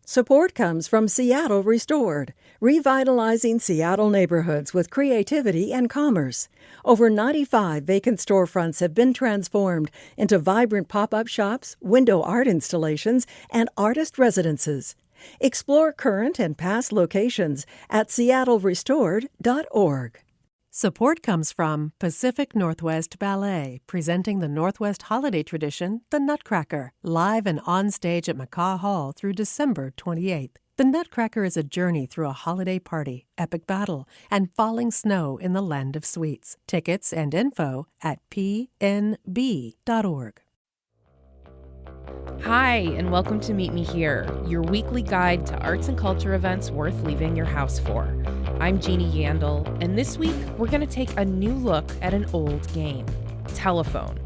Support comes from Seattle Restored, revitalizing Seattle neighborhoods with creativity and commerce. Over 95 vacant storefronts have been transformed into vibrant pop-up shops, window art installations, and artist residences. Explore current and past locations at seattlerestored.org. Support comes from Pacific Northwest Ballet, presenting the Northwest holiday tradition, the Nutcracker, live and on stage at McCaw Hall through December 28th. The Nutcracker is a journey through a holiday party, epic battle, and falling snow in the land of sweets. Tickets and info at pnb.org. Hi, and welcome to Meet Me Here, your weekly guide to arts and culture events worth leaving your house for. I'm Jeannie Yandel, and this week we're going to take a new look at an old game, telephone.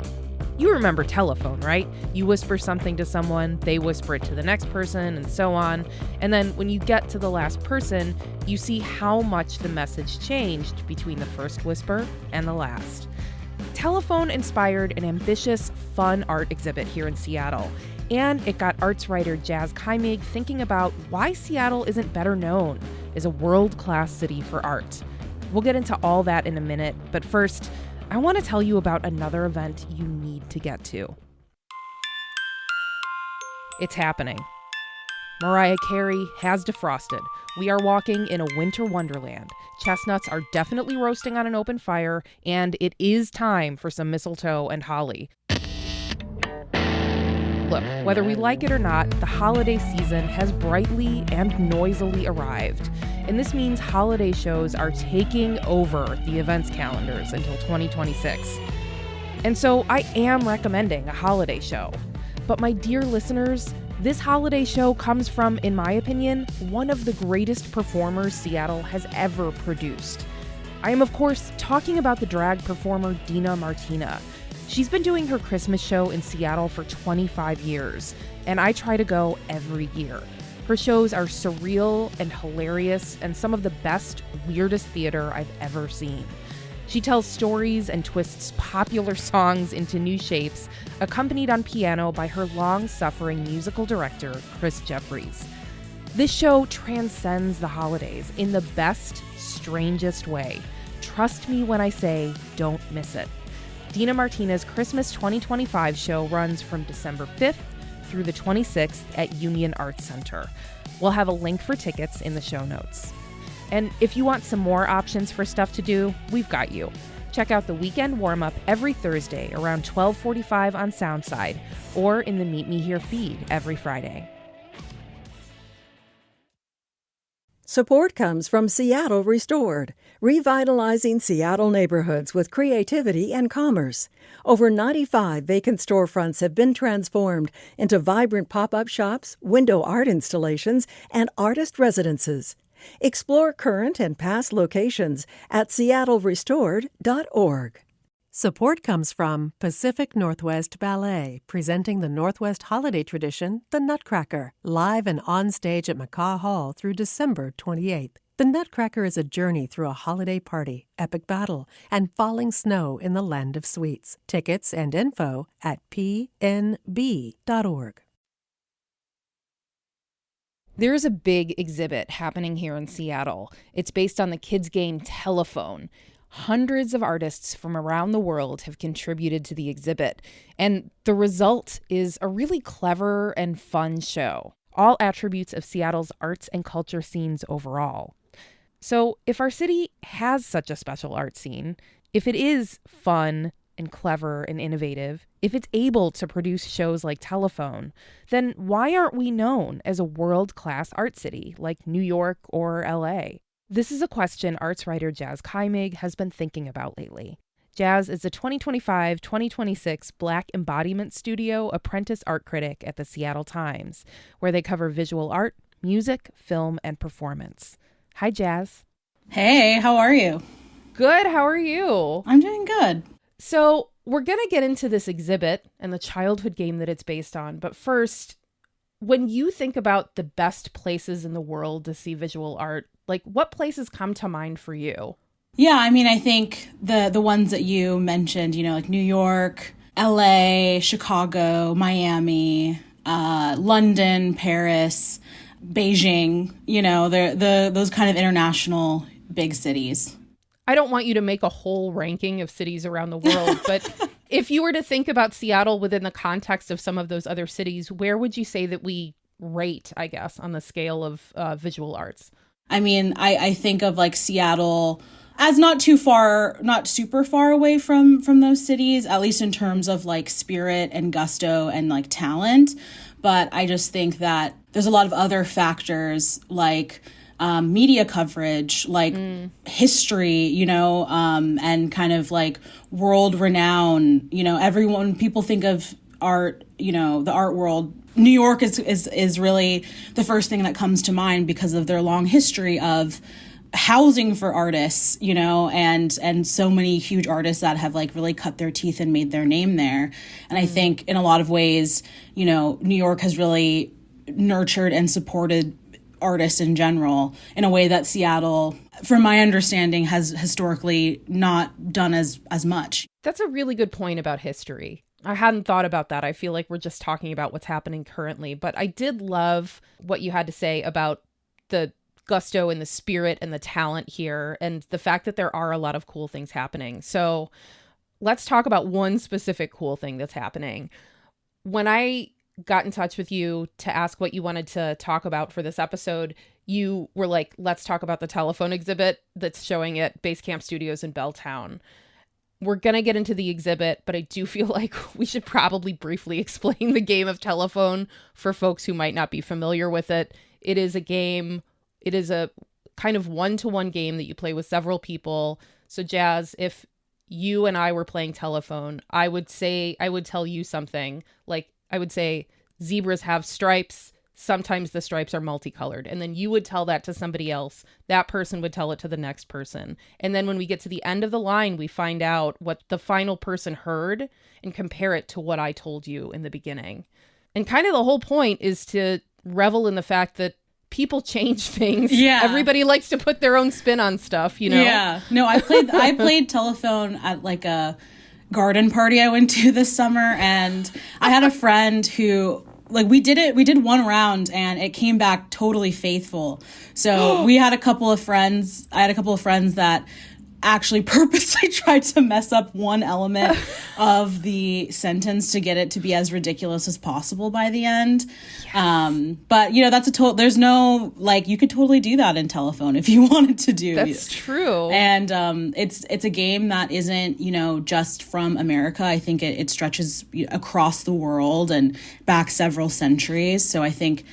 You remember telephone, right? You whisper something to someone, they whisper it to the next person, and so on. And then when you get to the last person, you see how much the message changed between the first whisper and the last. Telephone inspired an ambitious, fun art exhibit here in Seattle, and it got arts writer Jazz Kaimig thinking about why Seattle isn't better known as a world-class city for art. We'll get into all that in a minute, but first, I want to tell you about another event you need to get to. It's happening. Mariah Carey has defrosted. We are walking in a winter wonderland. Chestnuts are definitely roasting on an open fire, and it is time for some mistletoe and holly. Look, whether we like it or not, the holiday season has brightly and noisily arrived. And this means holiday shows are taking over the events calendars until 2026. And so I am recommending a holiday show. But my dear listeners, this holiday show comes from, in my opinion, one of the greatest performers Seattle has ever produced. I am, of course, talking about the drag performer Dina Martina. She's been doing her Christmas show in Seattle for 25 years, and I try to go every year. Her shows are surreal and hilarious and some of the best, weirdest theater I've ever seen. She tells stories and twists popular songs into new shapes, accompanied on piano by her long-suffering musical director, Chris Jeffries. This show transcends the holidays in the best, strangest way. Trust me when I say, don't miss it. Dina Martina's Christmas 2025 show runs from December 5th through the 26th at Union Arts Center. We'll have a link for tickets in the show notes. And if you want some more options for stuff to do, we've got you. Check out the weekend warm-up every Thursday around 12:45 on Soundside or in the Meet Me Here feed every Friday. Support comes from Seattle Restored, revitalizing Seattle neighborhoods with creativity and commerce. Over 95 vacant storefronts have been transformed into vibrant pop-up shops, window art installations, and artist residences. Explore current and past locations at seattlerestored.org. Support comes from Pacific Northwest Ballet, presenting the Northwest holiday tradition, the Nutcracker, live and on stage at McCaw Hall through December 28th. The Nutcracker is a journey through a holiday party, epic battle, and falling snow in the land of sweets. Tickets and info at pnb.org. There is a big exhibit happening here in Seattle. It's based on the kids' game Telephone. Hundreds of artists from around the world have contributed to the exhibit, and the result is a really clever and fun show. All attributes of Seattle's arts and culture scenes overall. So if our city has such a special art scene, if it is fun and clever and innovative, if it's able to produce shows like Telephone, then why aren't we known as a world-class art city like New York or LA? This is a question arts writer Jazz Kaimig has been thinking about lately. Jazz is a 2025-2026 Black Embodiment Studio apprentice art critic at the Seattle Times, where they cover visual art, music, film, and performance. Hi, Jazz. Hey, how are you? Good, how are you? I'm doing good. So we're going to get into this exhibit and the childhood game that it's based on, but first, when you think about the best places in the world to see visual art, like what places come to mind for you? Yeah, I mean, I think the ones that you mentioned, like New York, LA, Chicago, Miami, London, Paris, Beijing, those kind of international big cities. I don't want you to make a whole ranking of cities around the world, but if you were to think about Seattle within the context of some of those other cities, where would you say that we rate, I guess, on the scale of visual arts? I mean, I think of like Seattle as not super far away from those cities, at least in terms of like spirit and gusto and like talent. But I just think that there's a lot of other factors like media coverage, like history, and kind of like world renown. People think of art, the art world. New York is really the first thing that comes to mind because of their long history of housing for artists, and so many huge artists that have like really cut their teeth and made their name there. And I think in a lot of ways, New York has really nurtured and supported artists in general in a way that Seattle, from my understanding, has historically not done as much. That's a really good point about history. I hadn't thought about that. I feel like we're just talking about what's happening currently, but I did love what you had to say about the gusto and the spirit and the talent here and the fact that there are a lot of cool things happening. So let's talk about one specific cool thing that's happening. When I got in touch with you to ask what you wanted to talk about for this episode, you were like, let's talk about the telephone exhibit that's showing at Basecamp Studios in Belltown. We're going to get into the exhibit, but I do feel like we should probably briefly explain the game of telephone for folks who might not be familiar with it. It is a game. It is a kind of one-to-one game that you play with several people. So Jazz, if you and I were playing telephone, I would tell you something like, I would say zebras have stripes. Sometimes the stripes are multicolored. And then you would tell that to somebody else. That person would tell it to the next person. And then when we get to the end of the line, we find out what the final person heard and compare it to what I told you in the beginning. And kind of the whole point is to revel in the fact that people change things. Yeah. Everybody likes to put their own spin on stuff, Yeah. No, I played telephone at like a garden party I went to this summer, and I had a friend who, like, we did one round and it came back totally faithful. So I had a couple of friends that actually purposely tried to mess up one element of the sentence to get it to be as ridiculous as possible by the end. Yes. But that's there's no, like, you could totally do that in telephone if you wanted to do. That's true. And it's a game that isn't just from America. I think it stretches across the world and back several centuries. So I think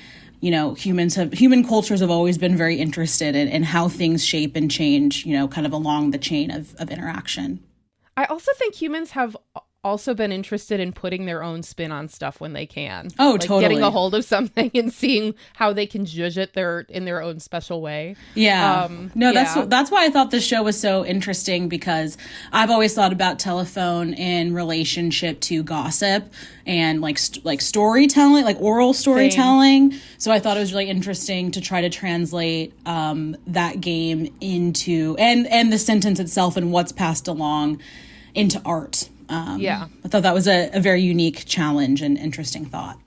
human cultures have always been very interested in how things shape and change, kind of along the chain of interaction. I also think humans have also been interested in putting their own spin on stuff when they can. Oh, like totally. Getting a hold of something and seeing how they can judge it in their own special way. Yeah. That's why I thought this show was so interesting, because I've always thought about telephone in relationship to gossip and like storytelling, like oral storytelling. Same. So I thought it was really interesting to try to translate that game into and the sentence itself and what's passed along into art. I thought that was a very unique challenge and interesting thought.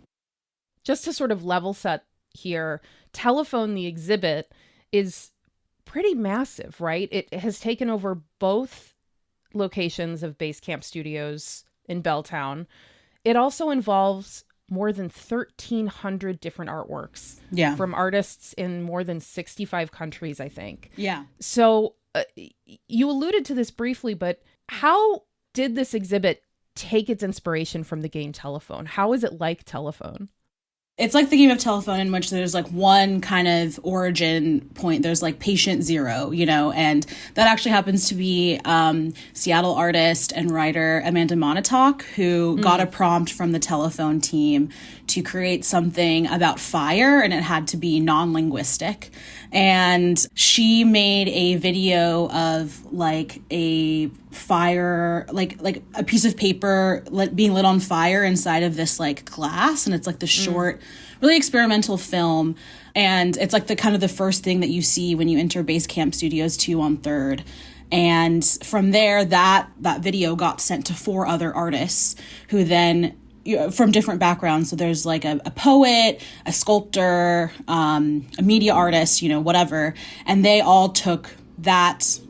Just to sort of level set here, Telephone the exhibit is pretty massive, right? It has taken over both locations of Basecamp Studios in Belltown. It also involves more than 1,300 different artworks from artists in more than 65 countries, I think. Yeah. So you alluded to this briefly, but how did this exhibit take its inspiration from the game Telephone? How is it like Telephone? It's like the game of Telephone, in which there's like one kind of origin point. There's like patient zero, and that actually happens to be Seattle artist and writer Amanda Montauk, who got a prompt from the Telephone team to create something about fire, and it had to be non-linguistic. And she made a video of like a fire, like a piece of paper being lit on fire inside of this like glass, and it's like the short, really experimental film. And it's like the kind of the first thing that you see when you enter Basecamp Studios 2 on 3rd. And from there, that video got sent to 4 other artists who then from different backgrounds. So there's like a poet, a sculptor, a media artist, whatever. And they all took that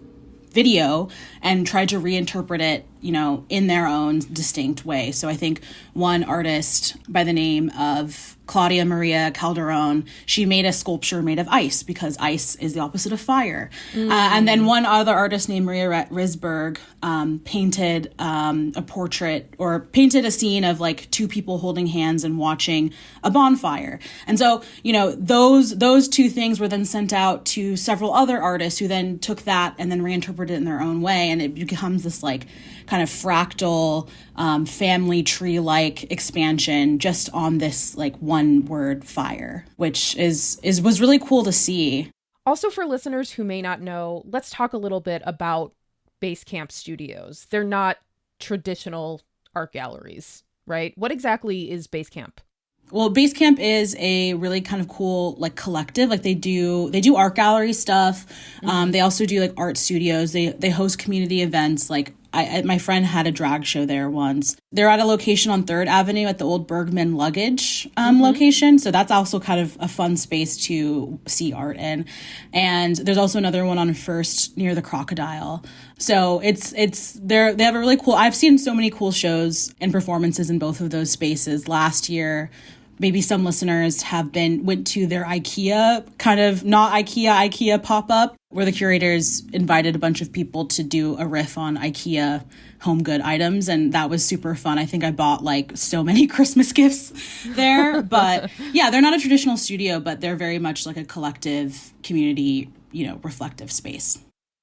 video and tried to reinterpret it, in their own distinct way. So I think one artist by the name of Claudia Maria Calderon, she made a sculpture made of ice because ice is the opposite of fire. And then one other artist named Maria Risberg painted a portrait or painted a scene of like two people holding hands and watching a bonfire. And so, those two things were then sent out to several other artists who then took that and then reinterpreted it in their own way. And it becomes this like kind of fractal family tree-like expansion just on this like one word fire, which was really cool to see. Also, for listeners who may not know, let's talk a little bit about Basecamp Studios. They're not traditional art galleries, right? What exactly is Basecamp? Well, Basecamp is a really kind of cool like collective. Like they do art gallery stuff. They also do like art studios. They host community events. Like my friend had a drag show there once. They're at a location on 3rd Avenue at the old Bergman Luggage location. So that's also kind of a fun space to see art in. And there's also another one on 1st near the Crocodile. So they have a really cool, I've seen so many cool shows and performances in both of those spaces. Last year, maybe some listeners went to their IKEA, kind of not IKEA pop-up, where the curators invited a bunch of people to do a riff on IKEA home good items. And that was super fun. I think I bought like so many Christmas gifts there. But yeah, they're not a traditional studio, but they're very much like a collective community, reflective space.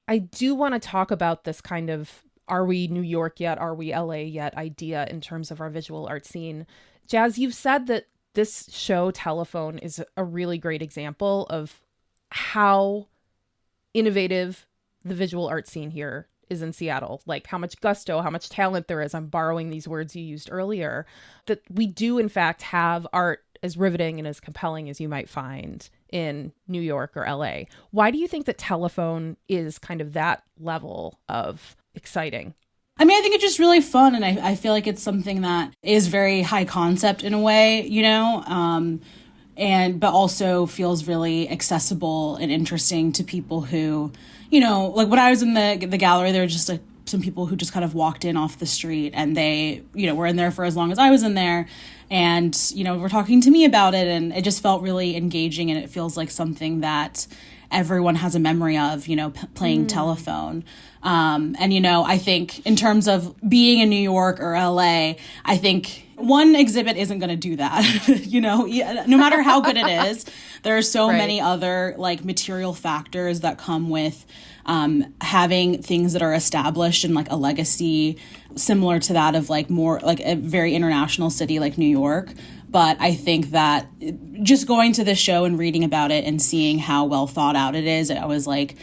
I do want to talk about this kind of, are we New York yet? Are we LA yet? Idea in terms of our visual art scene. Jazz, you've said that this show, Telephone, is a really great example of how innovative the visual art scene here is in Seattle. Like how much gusto, how much talent there is. I'm borrowing these words you used earlier. That we do, in fact, have art as riveting and as compelling as you might find in New York or LA. Why do you think that Telephone is kind of that level of exciting? I mean, I think it's just really fun, and I feel like it's something that is very high concept in a way, but also feels really accessible and interesting to people who, like when I was in the gallery, there were just like some people who just kind of walked in off the street, and they, were in there for as long as I was in there, and, were talking to me about it, and it just felt really engaging, and it feels like something that everyone has a memory of, playing Telephone. I think in terms of being in New York or LA, I think one exhibit isn't going to do that, no matter how good it is. There are so many other like material factors that come with having things that are established and like a legacy similar to that of like more like a very international city like New York. But I think that just going to this show and reading about it and seeing how well thought out it is, I was like,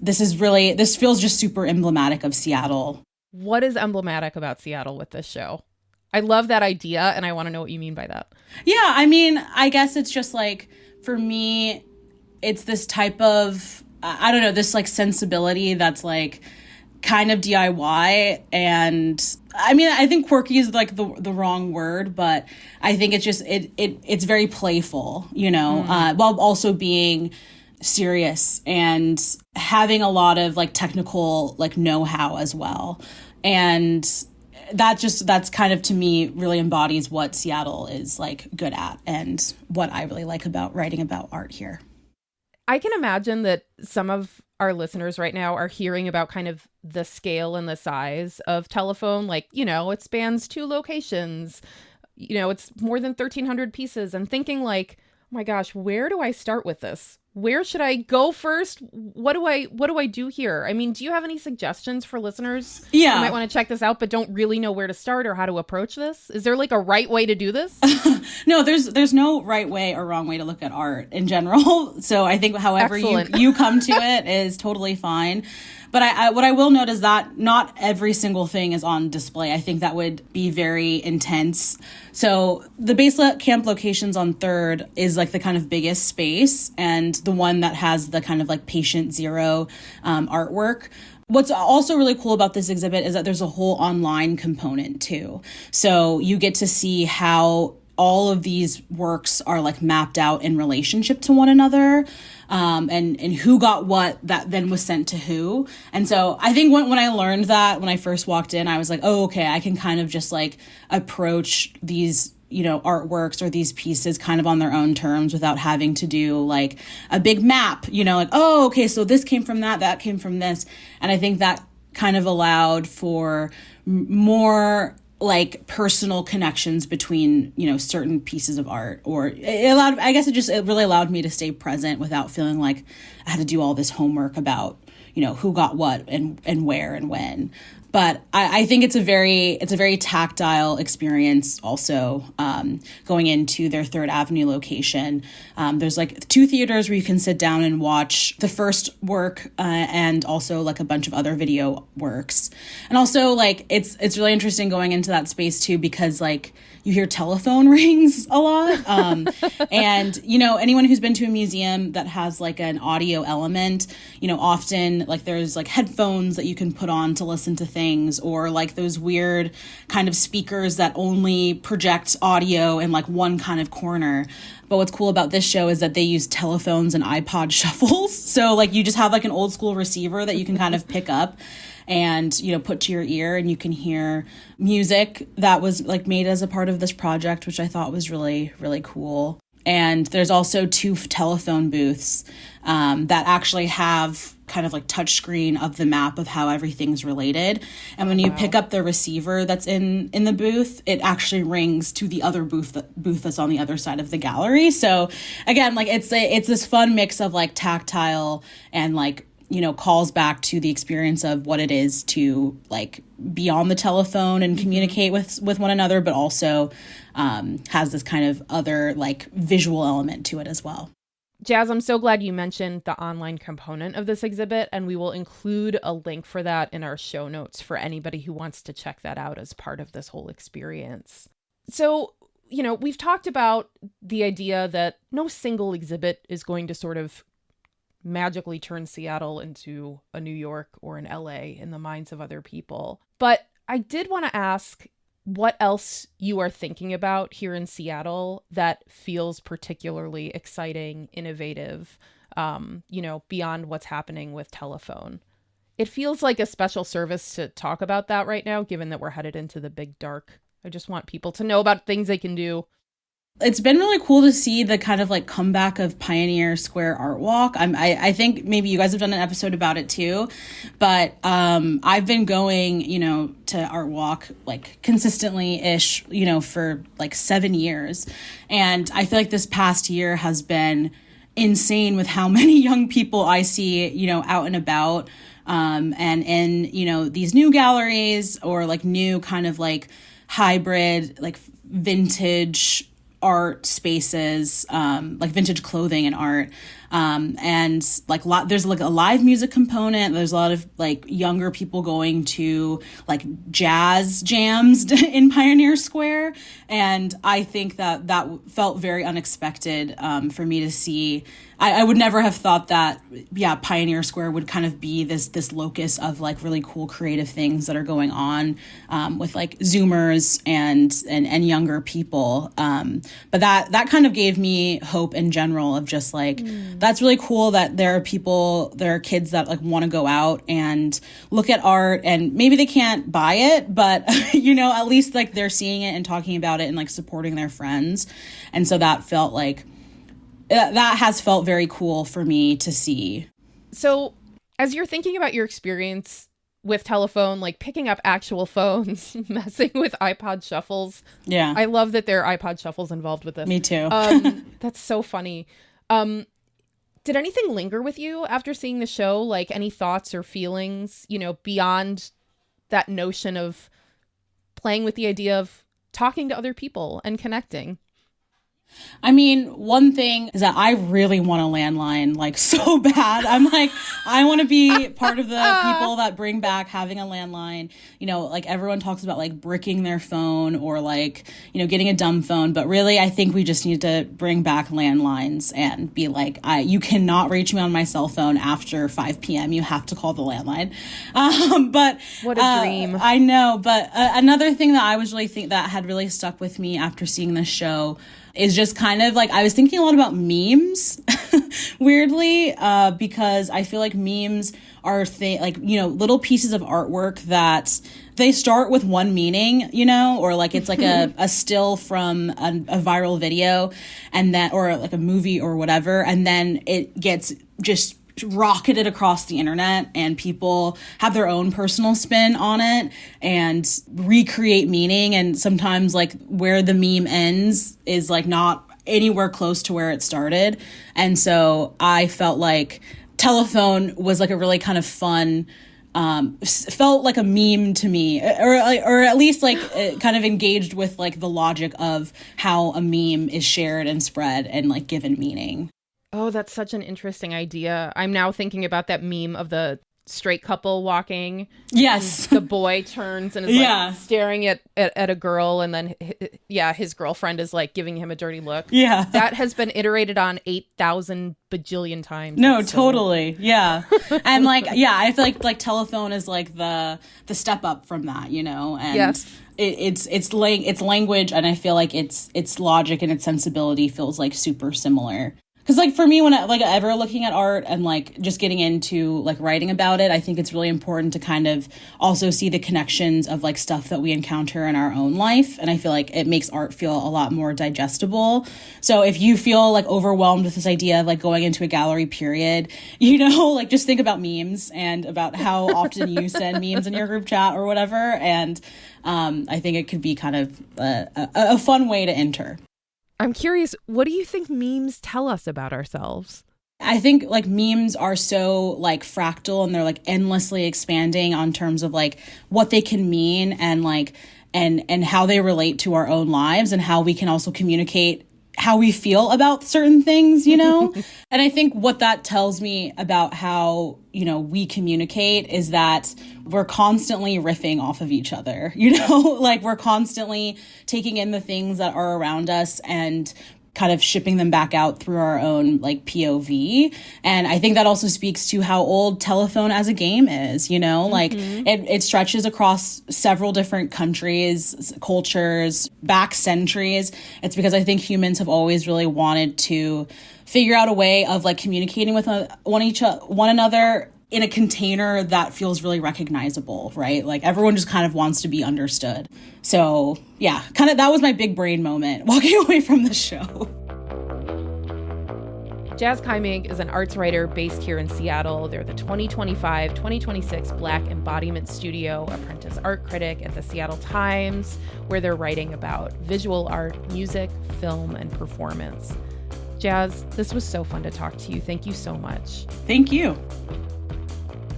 this feels just super emblematic of Seattle. What is emblematic about Seattle with this show? I love that idea, and I want to know what you mean by that. Yeah, I mean, I guess it's just like, for me, it's this type of, I don't know, this like sensibility that's like kind of DIY. And I mean, I think quirky is like the wrong word, but I think it's just, it's very playful, while also being serious and having a lot of like technical like know-how as well. And that's kind of, to me, really embodies what Seattle is like good at and what I really like about writing about art here. I can imagine that some of our listeners right now are hearing about kind of the scale and the size of Telephone. Like, it spans 2 locations, it's more than 1,300 pieces, and thinking like, oh my gosh, where do I start with this? Where should I go first? What do I do here? I mean, do you have any suggestions for listeners who might want to check this out but don't really know where to start or how to approach this? Is there like a right way to do this? No, there's no right way or wrong way to look at art in general. So I think however you come to it is totally fine. But what I will note is that not every single thing is on display. I think that would be very intense. So the Basecamp locations on 3rd is like the kind of biggest space and the one that has the kind of like patient zero artwork. What's also really cool about this exhibit is that there's a whole online component too. So you get to see how all of these works are like mapped out in relationship to one another, and who got what that then was sent to who. And so I think when I learned that, when I first walked in, I was like, oh, okay, I can kind of just like approach these artworks or these pieces kind of on their own terms without having to do like a big map, like, oh, okay, so this came from that came from this. And I think that kind of allowed for more like personal connections between, certain pieces of art, or it really allowed me to stay present without feeling like I had to do all this homework about, who got what and where and when. But I think it's a very tactile experience also, going into their Third Avenue location. There's like 2 theaters where you can sit down and watch the first work, and also like a bunch of other video works. And also like it's really interesting going into that space too, because like you hear telephone rings a lot. And, anyone who's been to a museum that has like an audio element, often like there's like headphones that you can put on to listen to things, or like those weird kind of speakers that only project audio in like one kind of corner. But what's cool about this show is that they use telephones and iPod shuffles. So like you just have like an old school receiver that you can kind of pick up and, put to your ear, and you can hear music that was like made as a part of this project, which I thought was really, really cool. And there's also 2 telephone booths that actually have kind of like touchscreen of the map of how everything's related. And when you pick up the receiver that's in the booth, it actually rings to the other booth that's on the other side of the gallery. So again, like it's this fun mix of like tactile and like, calls back to the experience of what it is to like be on the telephone and communicate with one another, but also has this kind of other like visual element to it as well. Jazz, I'm so glad you mentioned the online component of this exhibit, and we will include a link for that in our show notes for anybody who wants to check that out as part of this whole experience. So, we've talked about the idea that no single exhibit is going to sort of magically turn Seattle into a New York or an LA in the minds of other people. But I did want to ask what else you are thinking about here in Seattle that feels particularly exciting, innovative, beyond what's happening with telephone. It feels like a special service to talk about that right now, given that we're headed into the big dark. I just want people to know about things they can do. It's been really cool to see the kind of like comeback of Pioneer Square Art Walk. I think maybe you guys have done an episode about it too, but I've been going, to Art Walk like consistently-ish, for like 7 years. And I feel like this past year has been insane with how many young people I see, out and about, and in, these new galleries or like new kind of like hybrid, like vintage art spaces, like vintage clothing and art. And like there's like a live music component. There's a lot of like younger people going to like jazz jams in Pioneer Square. And I think that felt very unexpected for me to see. I would never have thought that, Pioneer Square would kind of be this locus of like really cool creative things that are going on with like Zoomers and younger people. But that kind of gave me hope in general of just like, that's really cool that there are kids that like want to go out and look at art, and maybe they can't buy it, but at least like they're seeing it and talking about it and like supporting their friends. And so that felt like, that has felt very cool for me to see. So as you're thinking about your experience with telephone, like picking up actual phones, messing with iPod shuffles. Yeah. I love that there are iPod shuffles involved with this. Me too. That's so funny. Did anything linger with you after seeing the show? Like any thoughts or feelings, beyond that notion of playing with the idea of talking to other people and connecting? I mean, one thing is that I really want a landline, like, so bad. I'm like, I want to be part of the people that bring back having a landline. You know, like, everyone talks about, like, bricking their phone or, like, you know, getting a dumb phone. But really, I think we just need to bring back landlines and be like, you cannot reach me on my cell phone after 5 p.m. You have to call the landline. But what a dream. I know. But another thing that I was really that had really stuck with me after seeing this show is just kind of like, I was thinking a lot about memes, weirdly, because I feel like memes are like, you know, little pieces of artwork that they start with one meaning, you know, or like it's like a still from a viral video and then, or like a movie or whatever. And then it gets just rocketed across the internet and people have their own personal spin on it and recreate meaning. And sometimes like where the meme ends is like not anywhere close to where it started. And so I felt like Telephone was like a really kind of fun, felt like a meme to me, or at least like kind of engaged with like the logic of how a meme is shared and spread and like given meaning. Oh, that's such an interesting idea. I'm now thinking about that meme of the straight couple walking. Yes. The boy turns and is like staring at a girl, and then his girlfriend is like giving him a dirty look. Yeah. That has been iterated on 8,000 bajillion times. No, totally. Yeah. And like, yeah, I feel like Telephone is like the step up from that, you know? And yes. It's language, and I feel like its logic and its sensibility feels like super similar. Because, like, for me, when I, like, ever looking at art and, like, just getting into, like, writing about it, I think it's really important to kind of also see the connections of, like, stuff that we encounter in our own life. And I feel like it makes art feel a lot more digestible. So if you feel, like, overwhelmed with this idea of, like, going into a gallery period, you know, like, just think about memes and about how often you send memes in your group chat or whatever. And I think it could be kind of a fun way to enter. I'm curious, what do you think memes tell us about ourselves? I think like memes are so like fractal and they're like endlessly expanding on terms of like what they can mean and like and how they relate to our own lives and how we can also communicate how we feel about certain things, you know? And I think what that tells me about how, you know, we communicate is that we're constantly riffing off of each other, you know? Like we're constantly taking in the things that are around us and kind of shipping them back out through our own like POV. And I think that also speaks to how old Telephone as a game is, you know, like it stretches across several different countries, cultures, back centuries. It's because I think humans have always really wanted to figure out a way of like communicating with one another in a container that feels really recognizable, right? Like everyone just kind of wants to be understood. So yeah, kind of that was my big brain moment walking away from the show. Jazz Kaimig is an arts writer based here in Seattle. They're the 2025-2026 Black Embodiment Studio Apprentice Art Critic at the Seattle Times, where they're writing about visual art, music, film, and performance. Jazz, this was so fun to talk to you. Thank you so much. Thank you.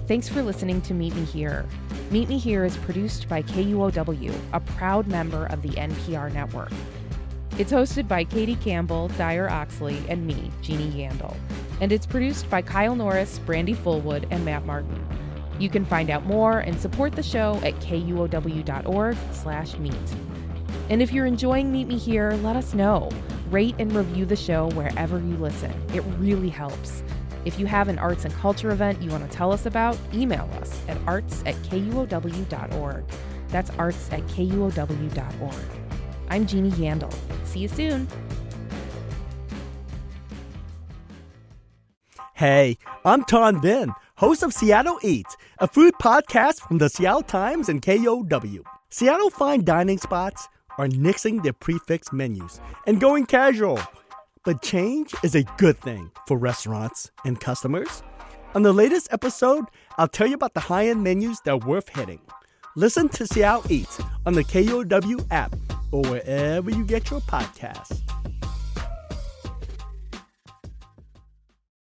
Thanks for listening to Meet Me Here. Meet Me Here is produced by KUOW, a proud member of the NPR network. It's hosted by Katie Campbell, Dyer Oxley, and me, Jeannie Yandel. And it's produced by Kyle Norris, Brandy Fullwood, and Matt Martin. You can find out more and support the show at kuow.org/meet. And if you're enjoying Meet Me Here, let us know. Rate and review the show wherever you listen. It really helps. If you have an arts and culture event you want to tell us about, email us at arts@kuow.org. That's arts@kuow.org. I'm Jeannie Yandel. See you soon. Hey, I'm Ton Vin, host of Seattle Eats, a food podcast from the Seattle Times and KUOW. Seattle fine dining spots are nixing their prefix menus and going casual. But change is a good thing for restaurants and customers. On the latest episode, I'll tell you about the high-end menus that are worth hitting. Listen to Seattle Eats on the KUOW app or wherever you get your podcasts.